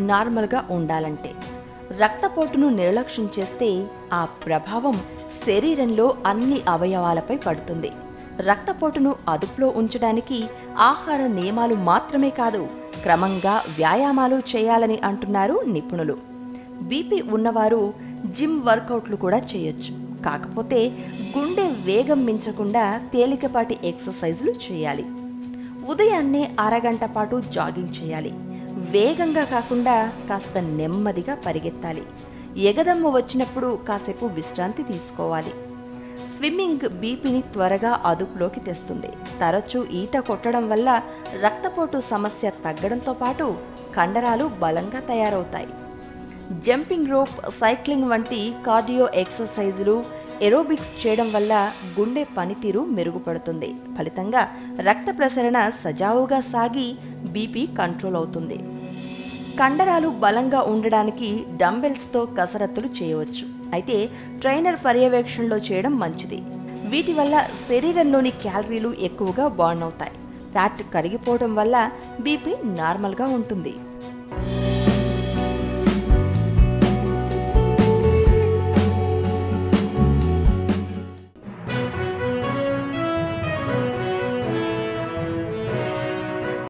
నార్మల్గా ఉండాలంటే. రక్తపోటును నిర్లక్ష్యం చేస్తే ఆ ప్రభావం శరీరంలో అన్ని అవయవాలపై పడుతుంది. రక్తపోటును అదుపులో ఉంచడానికి ఆహార నియమాలు మాత్రమే కాదు, క్రమంగా వ్యాయామాలు చేయాలని అంటున్నారు నిపుణులు. బీపీ ఉన్నవారు జిమ్ వర్కౌట్లు కూడా చేయొచ్చు. కాకపోతే గుండె వేగం మించకుండా తేలికపాటి ఎక్సర్సైజులు చేయాలి. ఉదయాన్నే అరగంట పాటు జాగింగ్ చేయాలి. వేగంగా కాకుండా కాస్త నెమ్మదిగా పరిగెత్తాలి. ఎగదమ్ము వచ్చినప్పుడు కాసేపు విశ్రాంతి తీసుకోవాలి. స్విమ్మింగ్ బీపీని త్వరగా అదుపులోకి తెస్తుంది. తరచూ ఈత కొట్టడం వల్ల రక్తపోటు సమస్య తగ్గడంతో పాటు కండరాలు బలంగా తయారవుతాయి. జంపింగ్ రోప్, సైక్లింగ్ వంటి కార్డియో ఎక్సర్సైజులు, ఏరోబిక్స్ చేయడం వల్ల గుండె పనితీరు మెరుగుపడుతుంది. ఫలితంగా రక్త ప్రసరణ సజావుగా సాగి బీపీ కంట్రోల్ అవుతుంది. కండరాలు బలంగా ఉండడానికి డంబెల్స్తో కసరత్తులు చేయవచ్చు. అయితే ట్రైనర్ పర్యవేక్షణలో చేయడం మంచిది. వీటి వల్ల శరీరంలోని క్యాలరీలు ఎక్కువగా బర్న్ అవుతాయి. ఫ్యాట్ కరిగిపోవడం వల్ల బీపీ నార్మల్గా ఉంటుంది.